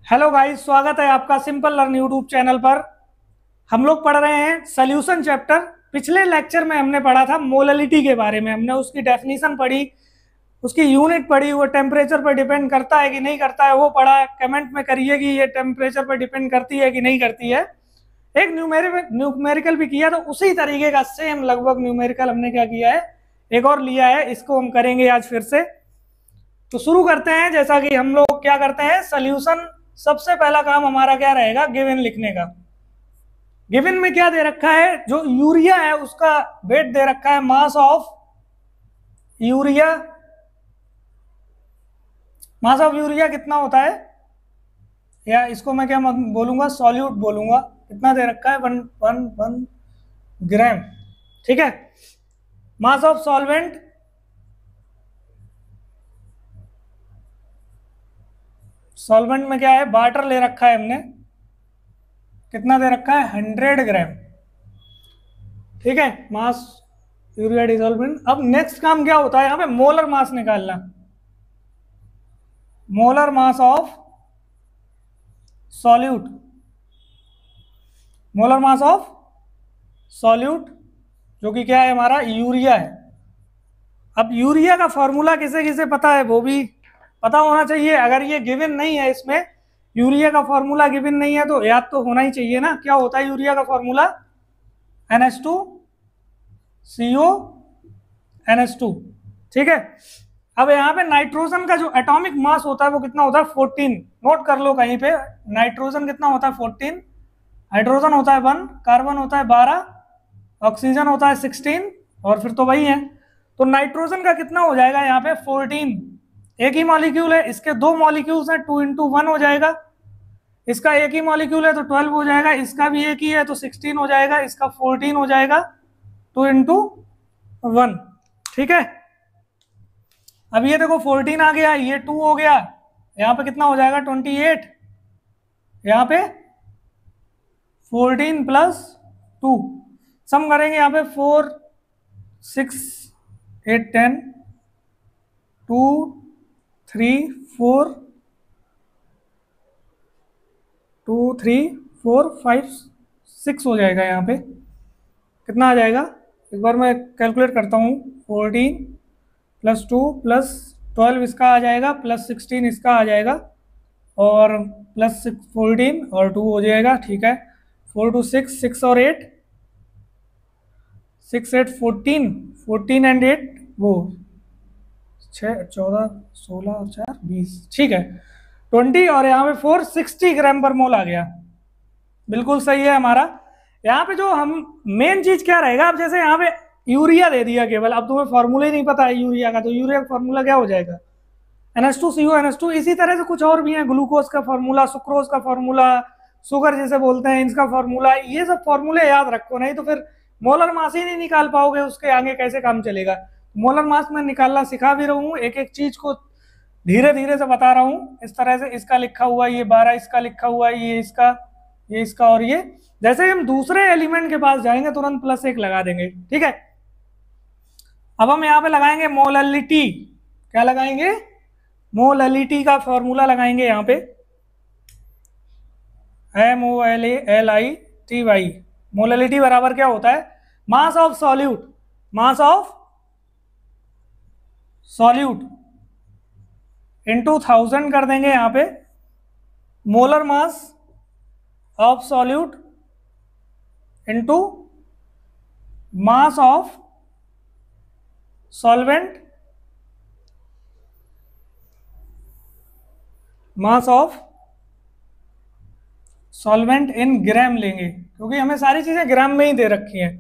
Hello guys, स्वागत है आपका सिंपल लर्न यूट्यूब चैनल पर। हम लोग पढ़ रहे हैं सोल्यूशन चैप्टर। पिछले लेक्चर में हमने पढ़ा था मोललिटी के बारे में। हमने उसकी डेफिनेशन पढ़ी, उसकी यूनिट पढ़ी, वो टेम्परेचर पर डिपेंड करता है कि नहीं करता है वो पढ़ा। कमेंट में करिए कि ये टेम्परेचर पर डिपेंड करती है कि नहीं करती है। एक न्यूमेरिकल भी किया, तो उसी तरीके का सेम लगभग न्यूमेरिकल हमने क्या किया है, एक और लिया है। इसको हम करेंगे आज फिर से। तो शुरू करते हैं। जैसा कि हम लोग क्या करते हैं, सोल्यूशन सबसे पहला काम हमारा क्या रहेगा, गिवन लिखने का। गिवन में क्या दे रखा है, जो यूरिया है उसका वेट दे रखा है, mass of urea. Mass of urea कितना होता है, या इसको मैं क्या बोलूंगा, सॉल्यूट बोलूंगा। कितना दे रखा है, वन वन वन ग्राम। ठीक है। मास ऑफ सॉल्वेंट, सॉल्वेंट में क्या है, वाटर ले रखा है हमने। कितना दे रखा है, 100 ग्राम। ठीक है, मास यूरिया डिसॉल्वेंट। अब नेक्स्ट काम क्या होता है, यहां पे मोलर मास निकालना। Molar mass of solute, molar mass of solute, जो कि क्या है हमारा, यूरिया है। अब यूरिया का फॉर्मूला किसे किसे पता है, वो भी पता होना चाहिए। अगर ये गिवन नहीं है, इसमें यूरिया का फॉर्मूला गिवन नहीं है, तो याद तो होना ही चाहिए ना। क्या होता है यूरिया का फॉर्मूला, NH2CO NH2। ठीक है। अब यहाँ पे नाइट्रोजन का जो एटॉमिक मास होता है वो कितना होता है, 14। नोट कर लो कहीं पे, नाइट्रोजन कितना होता है, 14। हाइड्रोजन होता है 1, कार्बन होता है 12, ऑक्सीजन होता है 16, और फिर तो वही है। तो नाइट्रोजन का कितना हो जाएगा यहाँ पे, 14। एक ही मॉलिक्यूल है, इसके दो मॉलिक्यूल्स हैं, 2 × 1 हो जाएगा। इसका एक ही मॉलिक्यूल है तो 12 हो जाएगा, इसका भी एक ही है तो 16 हो जाएगा, इसका 14 हो जाएगा, 2 × 1। ठीक है। अब ये देखो 14 आ गया, ये 2 हो गया, यहाँ पे कितना हो जाएगा, 28। यहाँ पे 14 + 2, सम करेंगे यहाँ पे 4 6 8 10, 2 3 4, 2 3 4 5 6 हो जाएगा। यहाँ पे कितना आ जाएगा, एक बार मैं कैलकुलेट करता हूँ। 14 + 2 + 12 इसका आ जाएगा, +16 इसका आ जाएगा, और +14 और 2 हो जाएगा। ठीक है। 4 2 6, 6 और 8, 6 8 14, 14 एंड 8 वो 6 14 16 और 4 20। ठीक है, 20, और यहाँ पे 4 60 ग्राम पर मोल आ गया। बिल्कुल सही है हमारा। यहाँ पे जो हम मेन चीज क्या रहेगा, अब जैसे यहाँ पे यूरिया दे दिया केवल, अब तुम्हें फॉर्मूला ही नहीं पता है यूरिया का, तो यूरिया का फॉर्मूला क्या हो जाएगा, NH2CO NH2। इसी तरह से कुछ और भी है, ग्लूकोज का फॉर्मूला, सुक्रोज का फॉर्मूला, शुगर जैसे बोलते हैं इसका फॉर्मूला। ये सब फॉर्मूले याद रखो, नहीं तो फिर मोलर मास ही नहीं निकाल पाओगे, उसके आगे कैसे काम चलेगा। मोलर मास में निकालना सिखा भी रहा हूँ, एक एक चीज को धीरे धीरे से बता रहा हूँ। इस तरह से इसका लिखा हुआ है, ये 12 इसका लिखा हुआ है, ये इसका, और ये जैसे हम दूसरे एलिमेंट के पास जाएंगे तुरंत +1 लगा देंगे। ठीक है। अब हम यहाँ पे लगाएंगे मोललिटी। क्या लगाएंगे, मोललिटी का फॉर्मूला लगाएंगे यहाँ पे, MOLALITY। मोललिटी बराबर क्या होता है, mass of solute, mass of solute into 1000 कर देंगे यहाँ पे, molar mass of solute into mass of solvent, mass of solvent in gram लेंगे, क्योंकि हमें सारी चीजें ग्राम में ही दे रखी हैं।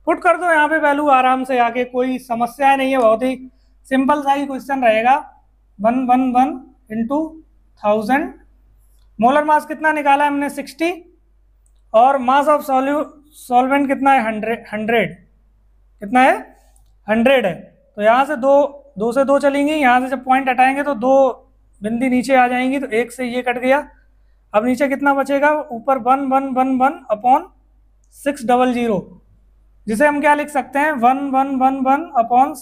पुट कर दो यहाँ पे वैल्यू आराम से आके, कोई समस्या नहीं है, बहुत ही सिंपल सा ही क्वेश्चन रहेगा। 111 इंटू 1000। मोलर मास कितना निकाला है हमने, 60, और मास ऑफ सॉल्वेंट कितना है, 100। कितना है, 100 है। तो यहाँ से दो से दो चलेंगी, यहाँ से जब पॉइंट हटाएंगे तो दो बिंदी नीचे आ जाएंगी, तो एक से ये कट गया। अब नीचे कितना बचेगा, ऊपर 1111/600, जिसे हम क्या लिख सकते हैं, 1111/6 ×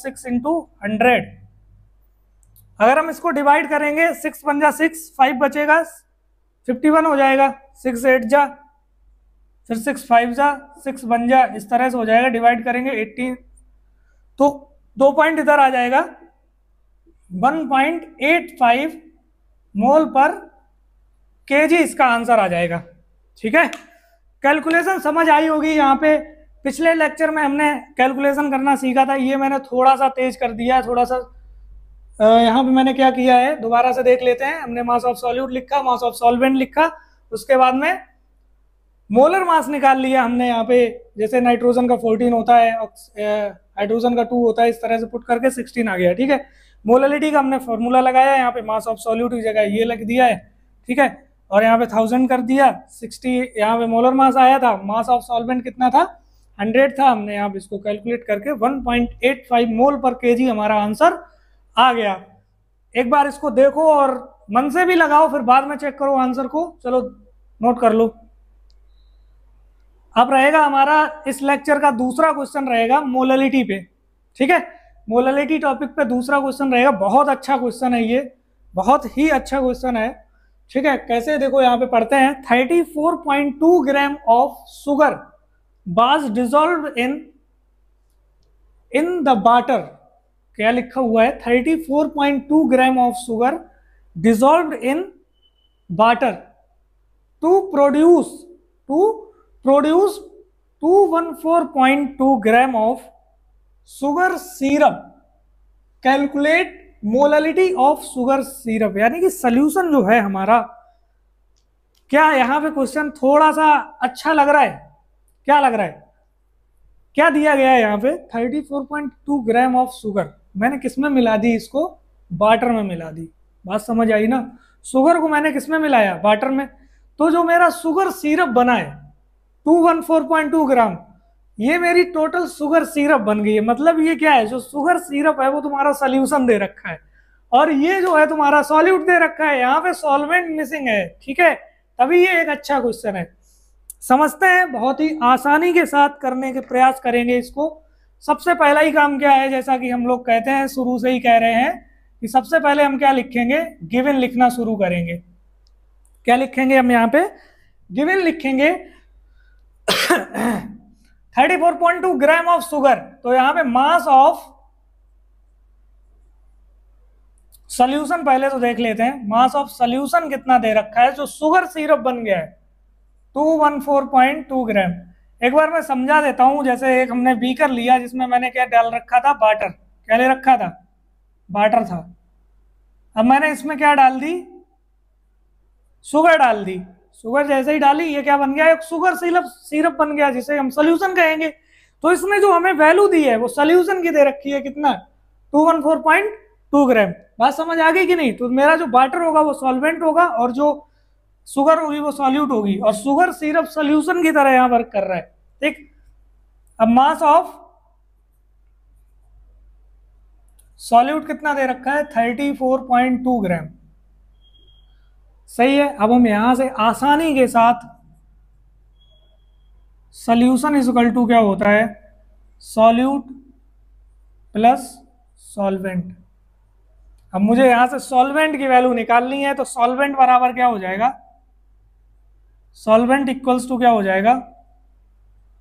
100। अगर हम इसको डिवाइड करेंगे, 6 × 6 5 बचेगा, 51 हो जाएगा, 6 8 जा, फिर 6 5 जा, 6 1 जा, इस तरह से हो जाएगा। डिवाइड करेंगे 18, तो 2 पॉइंट इधर आ जाएगा, 1.85 मोल पर केजी इसका आंसर आ जाएगा। ठीक है, कैलकुलेशन समझ आई होगी। यहाँ पे पिछले लेक्चर में हमने कैलकुलेशन करना सीखा था, ये मैंने थोड़ा सा तेज कर दिया, थोड़ा सा यहाँ पे मैंने क्या किया है, दोबारा से देख लेते हैं। हमने मास ऑफ सॉल्यूट लिखा, मास ऑफ सॉल्वेंट लिखा, उसके बाद में मोलर मास निकाल लिया हमने। यहाँ पे जैसे नाइट्रोजन का 14 होता है, हाइड्रोजन का 2 होता है, इस तरह से पुट करके 16 आ गया। ठीक है, मोलरिटी का हमने फॉर्मूला लगाया, यहाँ पे मास ऑफ सॉल्यूट की जगह ये लिख दिया है। ठीक है, और यहाँ पे 1000 कर दिया, 60 यहाँ पे मोलर मास आया था। मास ऑफ सॉल्वेंट कितना था, 100 था। हमने यहाँ पे इसको कैलकुलेट करके 1.85 मोल पर केजी हमारा आंसर आ गया। एक बार इसको देखो और मन से भी लगाओ, फिर बाद में चेक करो आंसर को। चलो नोट कर लो। अब रहेगा हमारा इस लेक्चर का दूसरा क्वेश्चन रहेगा मोललिटी पे। ठीक है, मोललिटी टॉपिक पे दूसरा क्वेश्चन रहेगा। बहुत अच्छा क्वेश्चन है ये, बहुत ही अच्छा क्वेश्चन है। ठीक है, कैसे देखो यहाँ पे पढ़ते हैं। 34.2 gram of sugar was dissolve in the water. क्या लिखा हुआ है, 34.2 gram of sugar dissolve in water to produce 214.2 gram of sugar syrup. Calculate molality of sugar syrup, यानी कि सोल्यूशन जो है हमारा। क्या यहाँ पे क्वेश्चन थोड़ा सा अच्छा लग रहा है? क्या लग रहा है, क्या दिया गया है यहाँ पे? 34.2 ग्राम ऑफ शुगर मैंने किस में मिला दी, इसको वाटर में मिला दी। बात समझ आई ना? शुगर को मैंने किस में मिलाया, वाटर में। तो जो मेरा शुगर सिरप बना है 214.2 ग्राम, ये मेरी टोटल शुगर सिरप बन गई है। मतलब ये क्या है, जो शुगर सिरप है वो तुम्हारा सोल्यूशन दे रखा है, और ये जो है तुम्हारा सॉल्यूट दे रखा है। यहाँ पे सॉल्वेंट मिसिंग है। ठीक है, तभी ये एक अच्छा क्वेश्चन है। समझते हैं, बहुत ही आसानी के साथ करने के प्रयास करेंगे इसको। सबसे पहला ही काम क्या है, जैसा कि हम लोग कहते हैं, शुरू से ही कह रहे हैं कि सबसे पहले हम क्या लिखेंगे, गिवन लिखना शुरू करेंगे। क्या लिखेंगे हम यहाँ पे, गिवन लिखेंगे। 34.2 ग्राम ऑफ शुगर, तो यहाँ पे मास ऑफ सोल्यूशन पहले तो देख लेते हैं। मास ऑफ सोल्यूशन कितना दे रखा है, जो शुगर सिरप बन गया है 214.2 ग्राम। एक बार मैं समझा देता हूं। जैसे एक हमने बीकर लिया जिसमें मैंने क्या डाल रखा था, वाटर। क्या ले रखा था, वाटर था। अब मैंने इसमें क्या डाल दी, शुगर डाल दी। शुगर जैसे ही डाली, ये क्या बन गया, एक शुगर सिरप बन गया, जिसे हम सोल्यूशन कहेंगे। तो इसमें जो हमें वैल्यू दी है वो सोल्यूशन की दे रखी है, कितना, 214.2 ग्राम। बात समझ आ गई कि नहीं? तो मेरा जो वाटर होगा वो सॉल्वेंट होगा, और जो शुगर होगी वो सॉल्यूट होगी, और शुगर सिरप सोल्यूशन की तरह यहां वर्क कर रहा है। ठीक, अब मास ऑफ सॉल्यूट कितना दे रखा है, 34.2 ग्राम। सही है। अब हम यहां से आसानी के साथ सोल्यूशन इक्वल टू क्या होता है, सॉल्यूट प्लस सॉल्वेंट। अब मुझे यहां से सॉल्वेंट की वैल्यू निकालनी है, तो सॉल्वेंट बराबर क्या हो जाएगा, सॉल्वेंट इक्वल्स टू क्या हो जाएगा,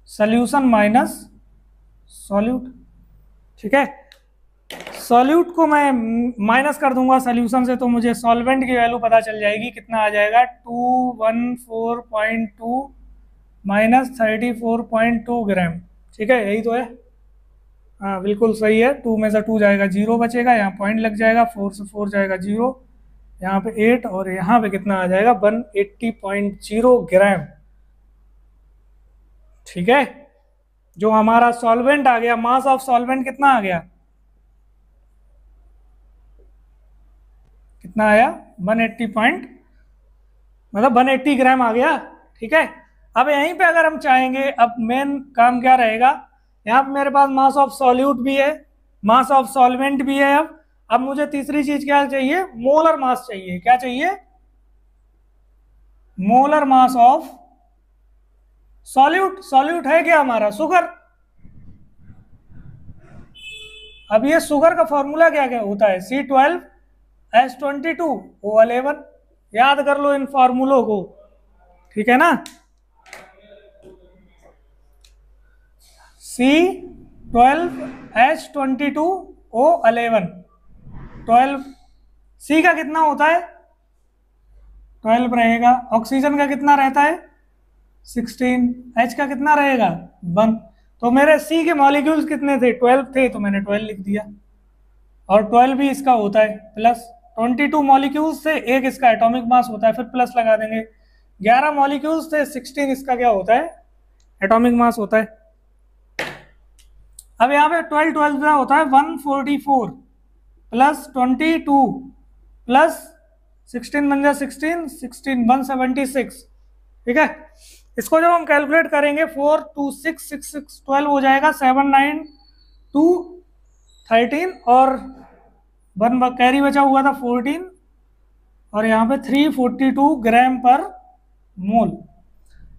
सोल्यूशन माइनस सॉल्यूट। ठीक है, सॉल्यूट को मैं माइनस कर दूंगा सोल्यूशन से, तो मुझे सॉल्वेंट की वैल्यू पता चल जाएगी। कितना आ जाएगा, 214.2 माइनस 34.2 ग्राम। ठीक है, यही तो है। हाँ बिल्कुल सही है। 2 में से 2 जाएगा, 0 बचेगा, यहाँ पॉइंट लग जाएगा, 4 से 4 जाएगा 0, यहाँ पे 8, और यहाँ पे कितना आ जाएगा, 180.0 ग्राम। ठीक है, जो हमारा सॉल्वेंट आ गया, मास ऑफ सॉल्वेंट कितना आ गया, कितना आया, 180 ग्राम आ गया। ठीक है, अब यहीं पे अगर हम चाहेंगे, अब मेन काम क्या रहेगा, यहाँ पे मेरे पास मास ऑफ सॉल्यूट भी है, मास ऑफ सॉल्वेंट भी है। अब मुझे तीसरी चीज क्या चाहिए, मोलर मास चाहिए। क्या चाहिए, molar mass of solute. Solute है क्या हमारा, शुगर। अब ये शुगर का फॉर्मूला क्या क्या होता है, C12H22O11। याद कर लो इन फॉर्मूलों को, ठीक है ना। C12H22O11, 12 सी का कितना होता है 12 रहेगा। ऑक्सीजन का कितना रहता है 16, H का कितना रहेगा 1। तो मेरे C के मॉलिक्यूल्स कितने थे 12 थे, तो मैंने 12 लिख दिया। और 12 भी इसका होता है प्लस, 22 मॉलिक्यूल्स से एक इसका एटॉमिक मास होता है, फिर प्लस लगा देंगे। 11 मॉलिक्यूल्स से 16 इसका क्या होता है एटॉमिक मास होता है। अब यहाँ पे 12 12 का होता है 144 प्लस 22 प्लस 16 बन जाए 16 16 176, ठीक है। इसको जब हम कैलकुलेट करेंगे 4 2 6 6 6 12 हो जाएगा, 7 9 2 13 और 1 कैरी बचा हुआ था 14, और यहाँ पे 342 ग्राम पर मोल।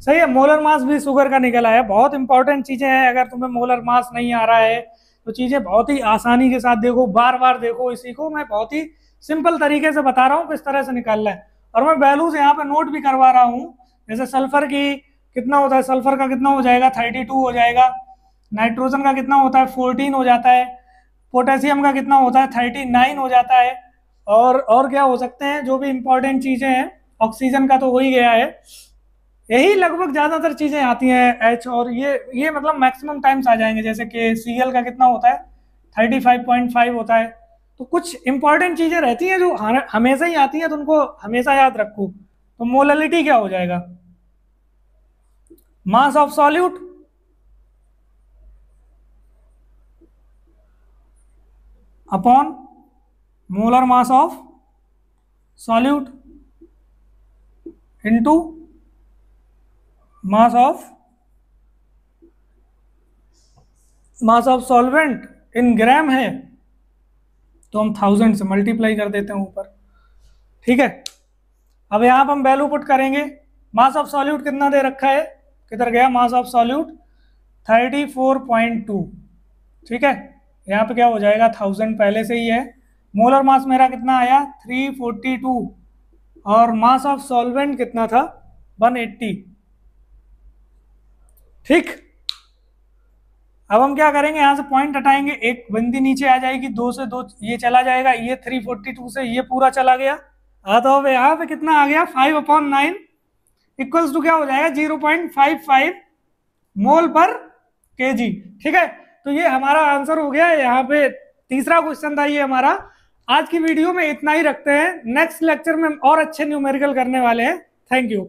सही है, मोलर मास भी शुगर का निकल आया। बहुत इंपॉर्टेंट चीजें हैं, अगर तुम्हें मोलर मास नहीं आ रहा है तो चीजें बहुत ही आसानी के साथ देखो, बार बार देखो इसी को। मैं बहुत ही सिंपल तरीके से बता रहा हूँ किस तरह से निकालना है, और मैं वैल्यूज यहाँ पे नोट भी करवा रहा हूँ। जैसे सल्फर की कितना होता है, सल्फर का कितना हो जाएगा 32 हो जाएगा। नाइट्रोजन का कितना होता है 14 हो जाता है। पोटेशियम का कितना होता है 39 हो जाता है। और क्या हो सकते हैं जो भी इंपॉर्टेंट चीजें हैं, ऑक्सीजन का तो हो ही गया है। यही लगभग ज्यादातर चीजें आती हैं एच, और ये मतलब मैक्सिमम टाइम्स आ जाएंगे। जैसे कि Cl का कितना होता है 35.5 होता है। तो कुछ इंपॉर्टेंट चीजें रहती हैं जो हमेशा ही आती हैं, तो उनको हमेशा याद रखो। तो मोललिटी क्या हो जाएगा, mass of solute upon molar mass of solute into mass of solvent in gram है, तो हम 1000 से मल्टीप्लाई कर देते हैं ऊपर, ठीक है। अब यहाँ पर हम वैल्यू पुट करेंगे। मास ऑफ सॉल्यूट कितना दे रखा है, किधर गया मास ऑफ सॉल्यूट 34.2, ठीक है। यहाँ पे क्या हो जाएगा 1000 पहले से ही है। मोलर मास मेरा कितना आया 342, और मास ऑफ सॉल्वेंट कितना था 180, ठीक। अब हम क्या करेंगे, यहां से पॉइंट हटाएंगे, एक बिंदी नीचे आ जाएगी, 2 से 2 ये चला जाएगा, ये 342 से ये पूरा चला गया। तो अब यहाँ पे कितना आ गया 5/9 इक्वल्स टू क्या हो जाएगा 0.55 मोल पर केजी, ठीक है। तो ये हमारा आंसर हो गया। यहाँ पे तीसरा क्वेश्चन था ये हमारा। आज की वीडियो में इतना ही रखते हैं, नेक्स्ट लेक्चर में और अच्छे न्यूमेरिकल करने वाले हैं। Thank you.